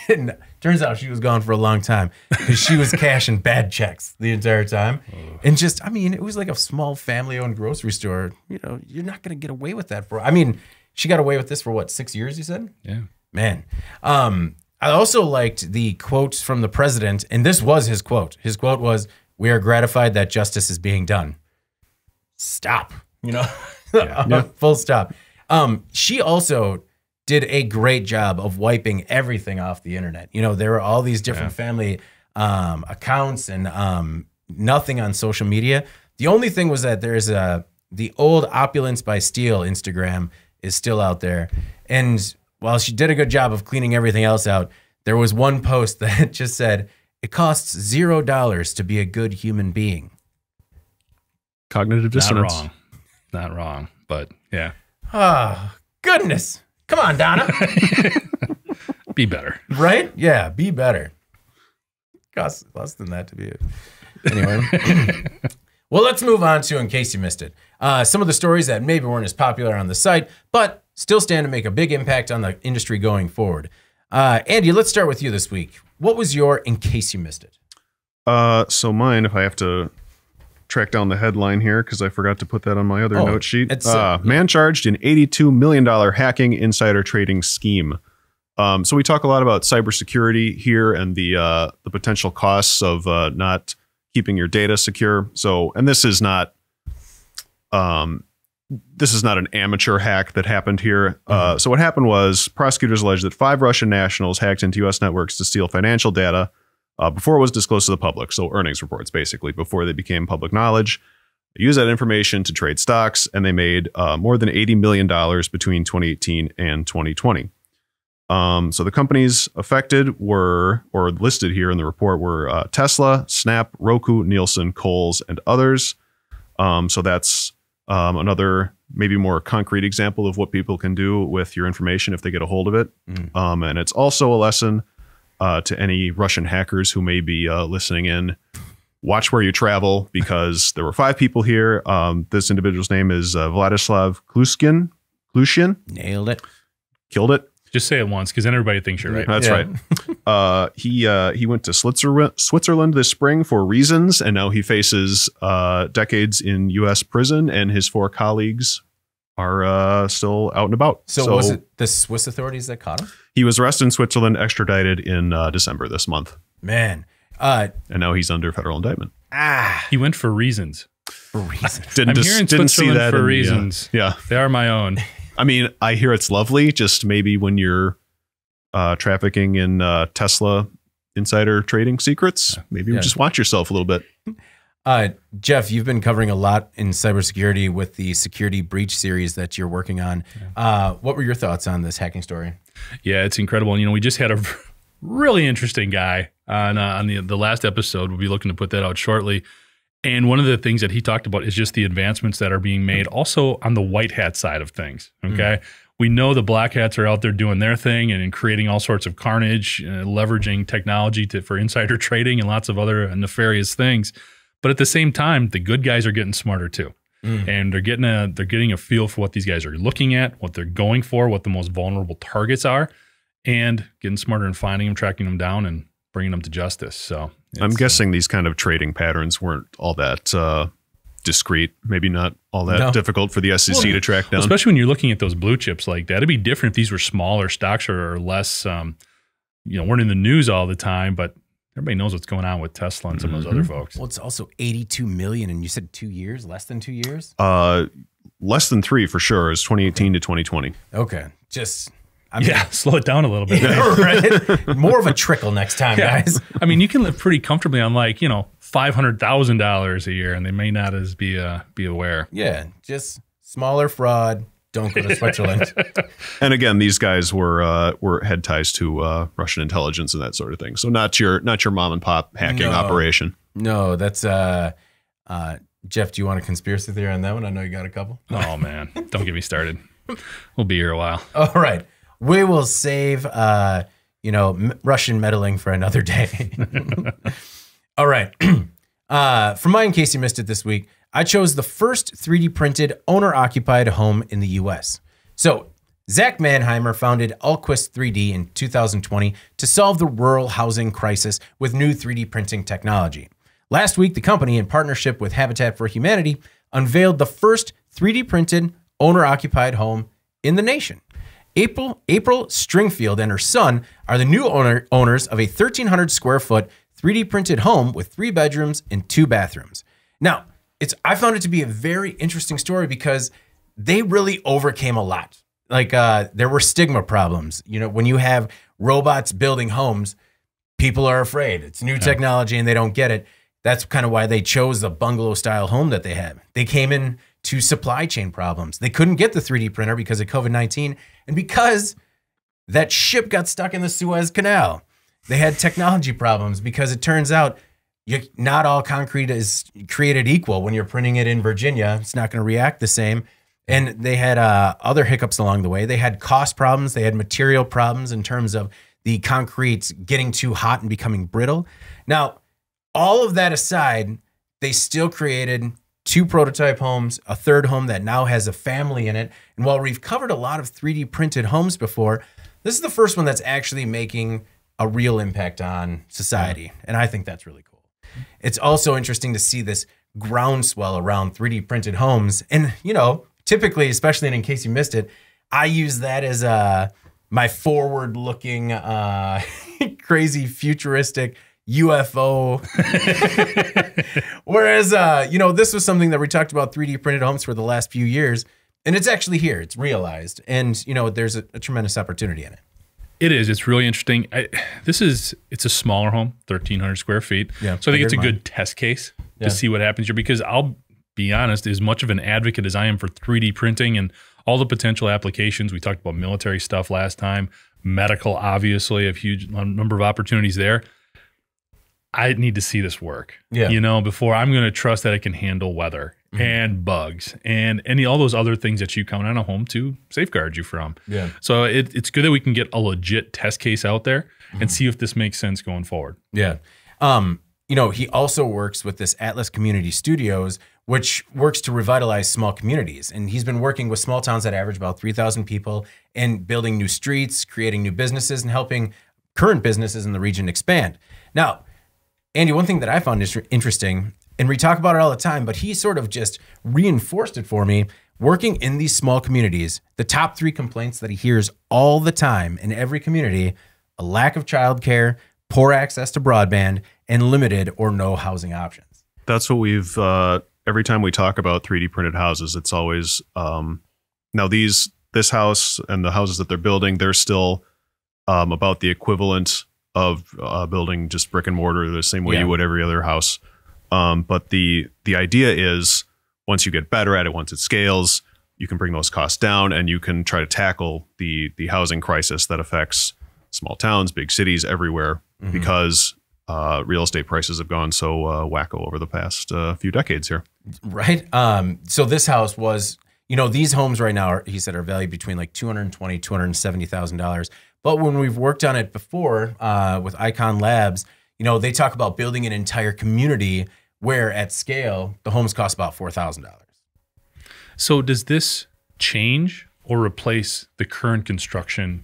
And turns out she was gone for a long time because she was cashing bad checks the entire time. And it was like a small family-owned grocery store. You're not going to get away with that she got away with this for what, 6 years, you said? Yeah. Man. I also liked the quotes from the president, and this was his quote. His quote was, "We are gratified that justice is being done." Stop. Full stop. She also did a great job of wiping everything off the internet. There were all these different family accounts and nothing on social media. The only thing was that there's the old Opulence by Steele Instagram is still out there. And while she did a good job of cleaning everything else out, there was one post that just said, "It costs $0 to be a good human being." Cognitive dissonance. Not wrong, but yeah. Oh, goodness. Come on, Donna. Be better. Right? Yeah, be better. Costs less than that to be it. Anyway. Well, let's move on to In Case You Missed It. Some of the stories that maybe weren't as popular on the site, but still stand to make a big impact on the industry going forward. Andy, let's start with you this week. What was your In Case You Missed It? So mine, if I have to track down the headline here because I forgot to put that on my other note sheet. Man charged in $82 million hacking insider trading scheme. So we talk a lot about cybersecurity here and the potential costs of not keeping your data secure. So, and this is not this is not an amateur hack that happened here. So what happened was prosecutors alleged that 5 Russian nationals hacked into U.S. networks to steal financial data before it was disclosed to the public. So earnings reports, basically, before they became public knowledge. They used that information to trade stocks, and they made more than $80 million between 2018 and 2020. So the companies affected were, or listed here in the report, were Tesla, Snap, Roku, Nielsen, Kohl's, and others. So that's another maybe more concrete example of what people can do with your information if they get a hold of it. And it's also a lesson to any Russian hackers who may be listening in. Watch where you travel, because there were 5 people here. This individual's name is Vladislav Kluskin. Nailed it. Killed it. Just say it once, because then everybody thinks you're right. That's right. He went to Switzerland this spring for reasons, and now he faces decades in U.S. prison, and his 4 colleagues are still out and about. So was it the Swiss authorities that caught him? He was arrested in Switzerland, extradited in December this month. Man. And now he's under federal indictment. He went for reasons. For reasons. I'm here in Switzerland for reasons. Yeah. They are my own. I mean, I hear it's lovely. Just maybe when you're trafficking in Tesla insider trading secrets, maybe just watch yourself a little bit. Jeff, you've been covering a lot in cybersecurity with the security breach series that you're working on. What were your thoughts on this hacking story? Yeah, it's incredible. And, we just had a really interesting guy on the last episode. We'll be looking to put that out shortly. And one of the things that he talked about is just the advancements that are being made also on the white hat side of things. Okay. We know the black hats are out there doing their thing and creating all sorts of carnage, leveraging technology for insider trading and lots of other nefarious things. But at the same time, the good guys are getting smarter too. And they're getting a feel for what these guys are looking at, what they're going for, what the most vulnerable targets are, and getting smarter and finding them, tracking them down, and bringing them to justice. So I'm guessing these kind of trading patterns weren't all that discreet, maybe not all that difficult for the SEC to track down. Especially when you're looking at those blue chips like that. It'd be different if these were smaller stocks or less, weren't in the news all the time, but everybody knows what's going on with Tesla and some of those other folks. Well, it's also 82 million, and you said 2 years, less than 2 years? Less than 3 for sure. Is 2018 to 2020. Okay. Slow it down a little bit. Right? More of a trickle next time, guys. I mean, you can live pretty comfortably on $500,000 a year, and they may not as be aware. Yeah, just smaller fraud. Don't go to Switzerland. And again, these guys had ties to Russian intelligence and that sort of thing. So not your mom and pop hacking operation. No, that's Jeff. Do you want a conspiracy theory on that one? I know you got a couple. Oh man, don't get me started. We'll be here a while. All right. We will save, Russian meddling for another day. All right. For mine, in case you missed it this week, I chose the first 3D printed owner-occupied home in the U.S. So Zach Mannheimer founded Alquist 3D in 2020 to solve the rural housing crisis with new 3D printing technology. Last week, the company, in partnership with Habitat for Humanity, unveiled the first 3D printed owner-occupied home in the nation. April Stringfield and her son are the new owners of a 1,300 square foot 3D printed home with 3 bedrooms and 2 bathrooms. Now, I found it to be a very interesting story because they really overcame a lot. Like there were stigma problems. When you have robots building homes, people are afraid. It's new technology and they don't get it. That's kind of why they chose the bungalow style home that they have. They came in to supply chain problems. They couldn't get the 3D printer because of COVID-19 and because that ship got stuck in the Suez Canal. They had technology problems because it turns out not all concrete is created equal. When you're printing it in Virginia, it's not going to react the same. And they had other hiccups along the way. They had cost problems. They had material problems in terms of the concrete getting too hot and becoming brittle. Now, all of that aside, they still created 2 prototype homes, a 3rd home that now has a family in it. And while we've covered a lot of 3D printed homes before, this is the first one that's actually making a real impact on society. And I think that's really cool. It's also interesting to see this groundswell around 3D printed homes. And, typically, especially in case you missed it, I use that as my forward-looking, crazy, futuristic, UFO. Whereas, this was something that we talked about 3D printed homes for the last few years, and it's actually here. It's realized, and there's a tremendous opportunity in it. It is. It's really interesting. It's a smaller home, 1,300 square feet. Yeah, so I think it's a good test case to see what happens here, because I'll be honest, as much of an advocate as I am for 3D printing and all the potential applications, we talked about military stuff last time, medical, obviously, a huge number of opportunities there. I need to see this work, before I'm going to trust that it can handle weather and bugs and all those other things that you count on a home to safeguard you from. Yeah. So it's good that we can get a legit test case out there and see if this makes sense going forward. Yeah. He also works with this Atlas Community Studios, which works to revitalize small communities. And he's been working with small towns that average about 3,000 people and building new streets, creating new businesses, and helping current businesses in the region expand. Now, Andy, one thing that I found interesting, and we talk about it all the time, but he sort of just reinforced it for me. Working in these small communities, the top 3 complaints that he hears all the time in every community: a lack of childcare, poor access to broadband, and limited or no housing options. That's what we've, every time we talk about 3D printed houses, it's always, now this house and the houses that they're building, they're still about the equivalent of building just brick and mortar the same way you would every other house. But the idea is, once you get better at it, once it scales, you can bring those costs down and you can try to tackle the housing crisis that affects small towns, big cities, everywhere, because real estate prices have gone so wacko over the past few decades here. Right. So this house was, these homes right now, he said, are valued between like $220,000, $270,000. But when we've worked on it before with Icon Labs, they talk about building an entire community where at scale, the homes cost about $4,000. So does this change or replace the current construction,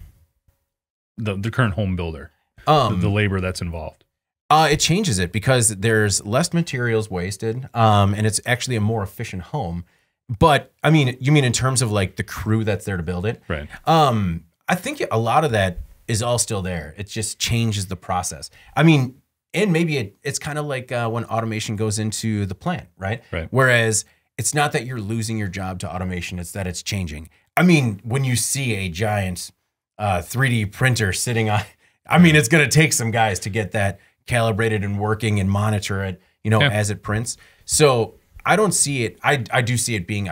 the current home builder, the labor that's involved? It changes it because there's less materials wasted, and it's actually a more efficient home. But I mean, you mean in terms of like the crew that's there to build it? Right. I think a lot of that is all still there. It just changes the process. I mean, and maybe it's kind of like when automation goes into the plant, right? Right. Whereas it's not that you're losing your job to automation, it's that it's changing. I mean, when you see a giant 3D printer sitting on, I mean, it's going to take some guys to get that calibrated and working and monitor it, as it prints. So I don't see it. I do see it being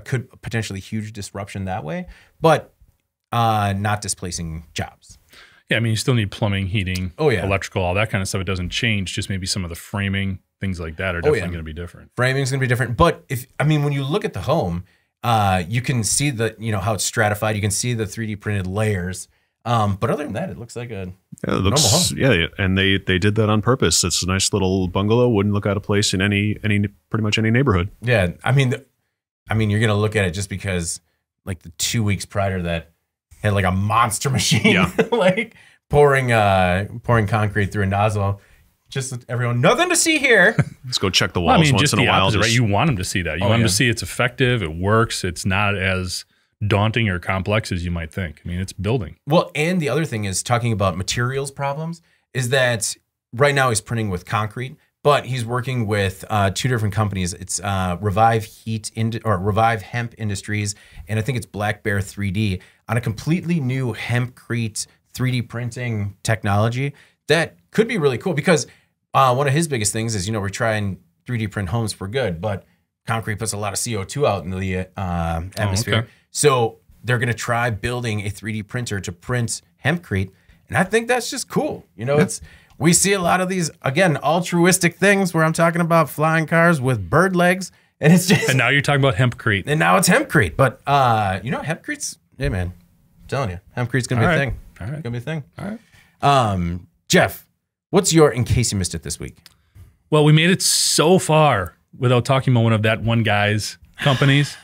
could potentially huge disruption that way, but not displacing jobs. Yeah, I mean, you still need plumbing, heating, Oh, yeah. electrical, all that kind of stuff. It doesn't change. Just maybe some of the framing, things like that are definitely going to be different. Framing's going to be different. But when you look at the home, you can see how it's stratified. You can see the 3D printed layers. But other than that, it looks like a normal home. Yeah, and they did that on purpose. It's a nice little bungalow. Wouldn't look out of place in pretty much any neighborhood. Yeah, I mean, you're gonna look at it just because like the 2 weeks prior to that had like a monster machine, like pouring concrete through a nozzle. Just everyone, nothing to see here. Let's go check the walls once in a while. Opposite, right? You want them to see that. You want them to see it's effective. It works. It's not as daunting or complex as you might think. I mean, it's building. Well, and the other thing is talking about materials problems is that right now he's printing with concrete, but he's working with 2 different companies. It's Revive Hemp Industries, and I think it's Black Bear 3D on a completely new hempcrete 3D printing technology that could be really cool because one of his biggest things is, we're trying 3D print homes for good, but concrete puts a lot of CO2 out into the atmosphere. Okay. So they're going to try building a 3D printer to print hempcrete. And I think that's just cool. We see a lot of these, again, altruistic things where I'm talking about flying cars with bird legs. And it's just. And now you're talking about hempcrete. And now it's hempcrete. But, hempcrete's, hey, man, I'm telling you, hempcrete's going to be a thing. All right. It's going to be a thing. All right. Jeff, what's your, in case you missed it this week? Well, we made it so far without talking about one guy's companies.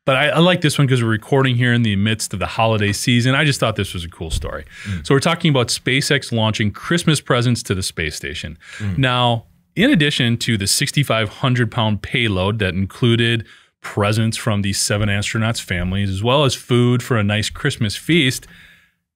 But I like this one because we're recording here in the midst of the holiday season. I just thought this was a cool story. So we're talking about SpaceX launching Christmas presents to the space station. Now, in addition to the 6,500-pound payload that included presents from the 7 astronauts' families, as well as food for a nice Christmas feast,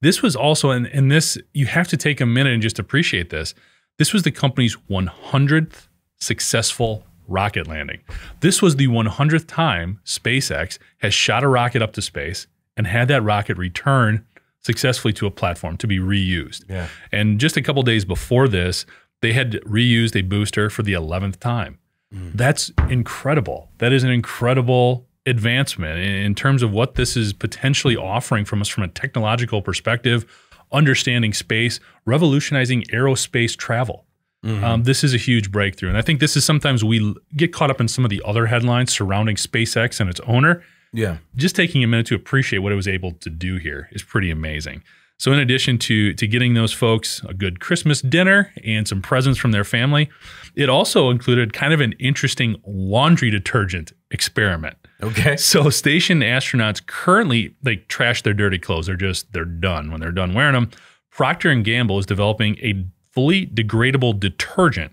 this was also, and this, you have to take a minute and just appreciate this. This was the company's 100th successful rocket landing. This was the 100th time SpaceX has shot a rocket up to space and had that rocket return successfully to a platform to be reused. Yeah. And just a couple days before this, they had reused a booster for the 11th time. That's incredible. That is an incredible advancement in terms of what this is potentially offering from us from a technological perspective, understanding space, revolutionizing aerospace travel. This is a huge breakthrough. And I think this is sometimes we get caught up in some of the other headlines surrounding SpaceX and its owner. Yeah. Just taking a minute to appreciate what it was able to do here is pretty amazing. So in addition to getting those folks a good Christmas dinner and some presents from their family, it also included kind of an interesting laundry detergent experiment. Okay. So station astronauts currently, they trash their dirty clothes. They're done. When they're done wearing them, Procter & Gamble is developing a fully degradable detergent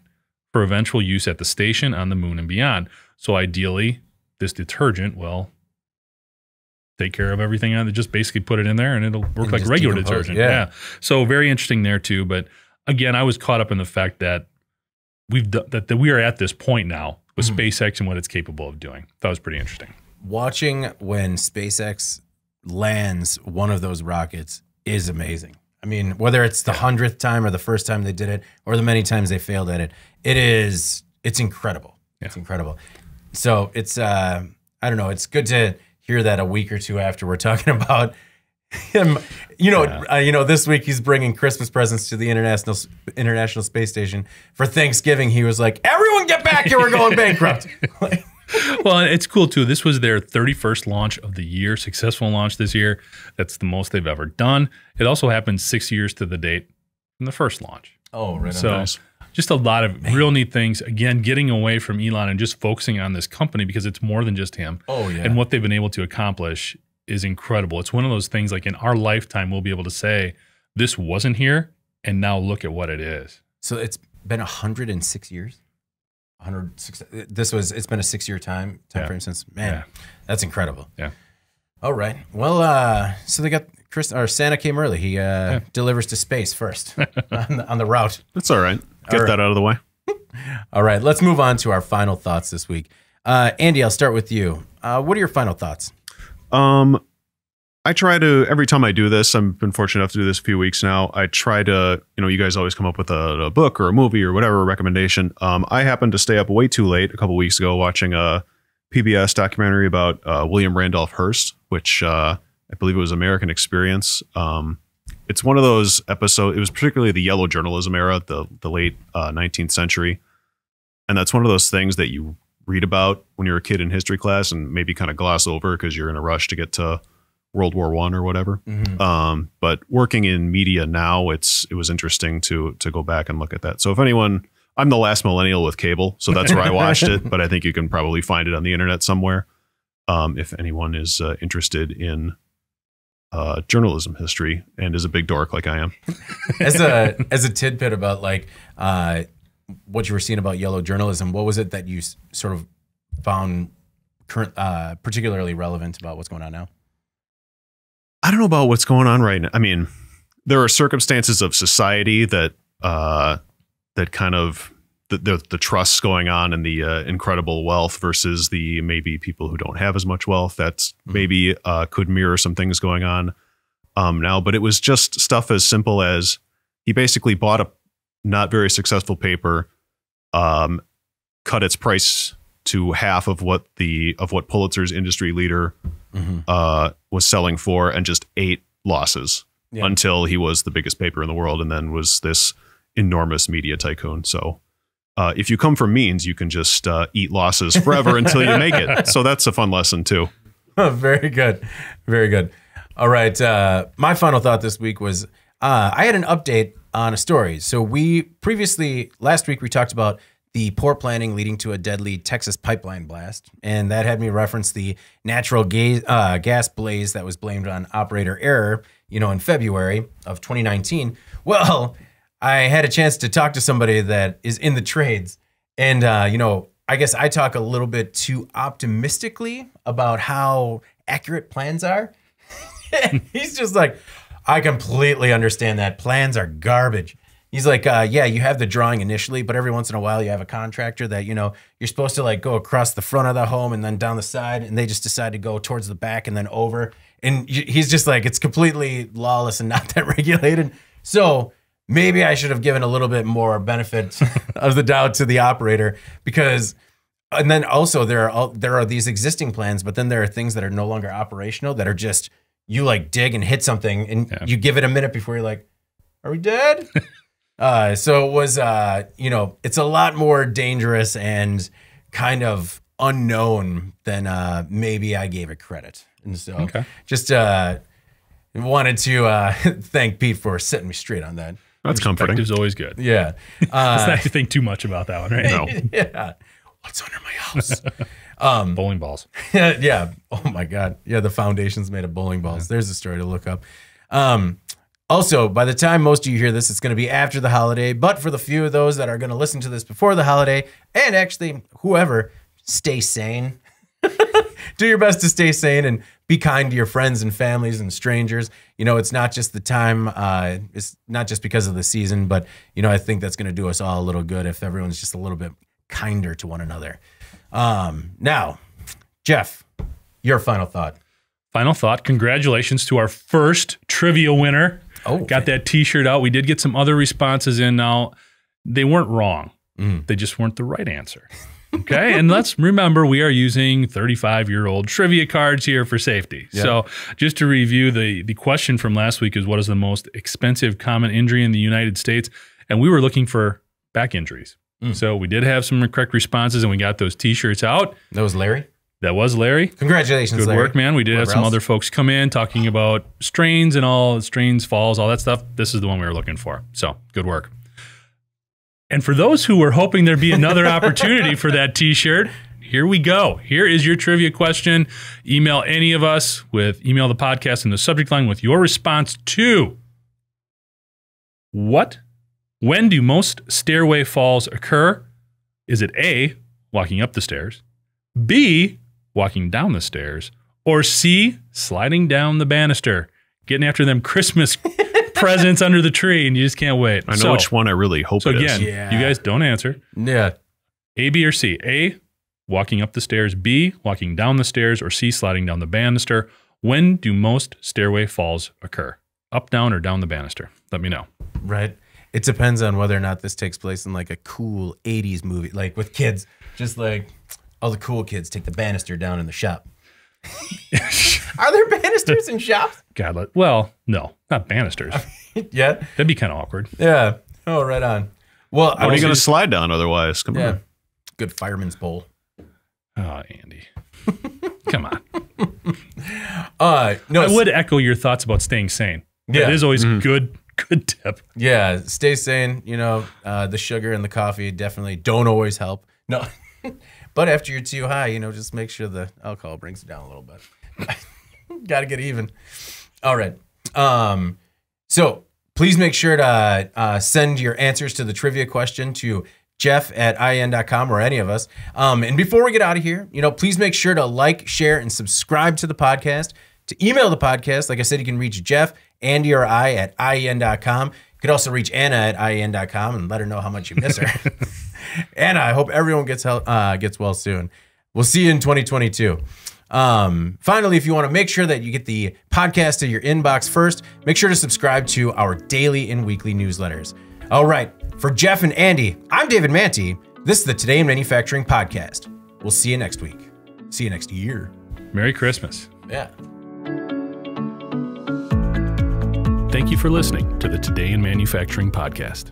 for eventual use at the station, on the moon, and beyond. So ideally, this detergent will take care of everything. Just basically put it in there and it'll work like regular detergent. Yeah. So very interesting there too. But again, I was caught up in the fact that that we are at this point now with SpaceX and what it's capable of doing. That was pretty interesting. Watching when SpaceX lands one of those rockets is amazing. I mean, whether it's the 100th time or the first time they did it or the many times they failed at it, it's incredible. Yeah. It's incredible. So it's, I don't know, it's good to hear that a week or two after we're talking about him. This week he's bringing Christmas presents to the International Space Station. For Thanksgiving, he was like, everyone get back here, we're going bankrupt. Well, it's cool too. This was their 31st launch of the year, successful launch this year. That's the most they've ever done. It also happened 6 years to the date from the first launch. Oh, right. So nice. Just a lot of real neat things. Again, getting away from Elon and just focusing on this company because it's more than just him. Oh, yeah. And what they've been able to accomplish is incredible. It's one of those things like in our lifetime, we'll be able to say, this wasn't here, and now look at what it is. So it's been 106 years? 106. It's been a 6-year time frame since, man, that's incredible. Yeah. All right. Well, so they got Santa came early. He delivers to space first on the route. That's all right. Get that out of the way. All right. Let's move on to our final thoughts this week. Andy, I'll start with you. What are your final thoughts? I try to, every time I do this, I've been fortunate enough to do this a few weeks now. I try to, you guys always come up with a book or a movie or whatever recommendation. I happened to stay up way too late a couple weeks ago watching a PBS documentary about William Randolph Hearst, which I believe it was American Experience. It's one of those episodes, it was particularly the yellow journalism era, the late 19th century. And that's one of those things that you read about when you're a kid in history class and maybe kind of gloss over because you're in a rush to get to World War I or whatever. But working in media now, it was interesting to go back and look at that. So if anyone, I'm the last millennial with cable, so that's where I watched it, but I think you can probably find it on the internet somewhere. If anyone is interested in journalism history and is a big dork like I am. As a tidbit about like what you were seeing about yellow journalism, what was it that you sort of found particularly relevant about what's going on now? I don't know about what's going on right now. I mean, there are circumstances of society that that kind of the trusts going on and the incredible wealth versus the maybe people who don't have as much wealth. That's maybe could mirror some things going on now. But it was just stuff as simple as he basically bought a not very successful paper, cut its price to half of what Pulitzer's industry leader was selling for, and just ate losses until he was the biggest paper in the world, and then was this enormous media tycoon. So if you come from means, you can just eat losses forever until you make it. So that's a fun lesson too. Very good. Very good. All right. My final thought this week was I had an update on a story. So last week we talked about the poor planning leading to a deadly Texas pipeline blast. And that had me reference the natural gas blaze that was blamed on operator error, in February of 2019. Well, I had a chance to talk to somebody that is in the trades. And, I guess I talk a little bit too optimistically about how accurate plans are. He's just like, I completely understand that. Plans are garbage. He's like, yeah, you have the drawing initially, but every once in a while you have a contractor that, you're supposed to like go across the front of the home and then down the side, and they just decide to go towards the back and then over. And he's just like, it's completely lawless and not that regulated. So maybe I should have given a little bit more benefit of the doubt to the operator, because, and then also there are these existing plans, but then there are things that are no longer operational that are just, you like dig and hit something and you give it a minute before you're like, are we dead? So it was, it's a lot more dangerous and kind of unknown than maybe I gave it credit. And so just wanted to thank Pete for setting me straight on that. That's comforting. Perspective's always good. Yeah. Let's not to think too much about that one, right? No. Yeah. What's under my house? Bowling balls. Yeah. Oh my God. Yeah. The foundation's made of bowling balls. There's a story to look up. Also, by the time most of you hear this, it's going to be after the holiday. But for the few of those that are going to listen to this before the holiday, and actually whoever, stay sane. Do your best to stay sane and be kind to your friends and families and strangers. It's not just the time. It's not just because of the season, but, I think that's going to do us all a little good if everyone's just a little bit kinder to one another. Now, Jeff, your final thought. Final thought. Congratulations to our first trivia winner. Oh, got that T-shirt out. We did get some other responses in now. They weren't wrong. They just weren't the right answer. Okay. And let's remember, we are using 35-year-old trivia cards here for safety. Yep. So just to review, the question from last week is, what is the most expensive common injury in the United States? And we were looking for back injuries. So we did have some correct responses, and we got those T-shirts out. That was Larry? That was Larry. Congratulations, Good Larry. work, man. We did have some other folks come in talking about strains and all, strains, falls, all that stuff. This is the one we were looking for. So good work. And for those who were hoping there'd be another opportunity for that T-shirt, here we go. Here is your trivia question. Email any of us email the podcast in the subject line with your response to when do most stairway falls occur? Is it A, walking up the stairs, B, walking down the stairs, or C, sliding down the banister, getting after them Christmas presents under the tree, and you just can't wait. I know which one I really hope it is. So again, you guys don't answer. Yeah. A, B, or C. A, walking up the stairs. B, walking down the stairs. Or C, sliding down the banister. When do most stairway falls occur? Up, down, or down the banister? Let me know. Right. It depends on whether or not this takes place in like a cool 80s movie, like with kids. Just like all the cool kids take the banister down in the shop. Are there banisters in shops? God, well, no, not banisters. Yeah. That'd be kind of awkward. Yeah. Oh, right on. Well, what are you going to slide down otherwise? Come on. Good fireman's pole. Oh, Andy. Come on. No, I would echo your thoughts about staying sane. Yeah. It is always good tip. Yeah. Stay sane. The sugar and the coffee definitely don't always help. No. But after you're too high, just make sure the alcohol brings it down a little bit. Got to get even. All right. So please make sure to send your answers to the trivia question to jeff@in.com or any of us. And before we get out of here, please make sure to like, share, and subscribe to the podcast. To email the podcast, like I said, you can reach Jeff, Andy, or I at IEN.com. You could also reach Anna at IEN.com and let her know how much you miss her. Anna, I hope everyone gets well soon. We'll see you in 2022. Finally, if you want to make sure that you get the podcast to your inbox first, make sure to subscribe to our daily and weekly newsletters. All right. For Jeff and Andy, I'm David Manti. This is the Today in Manufacturing podcast. We'll see you next week. See you next year. Merry Christmas. Yeah. Thank you for listening to the Today in Manufacturing podcast.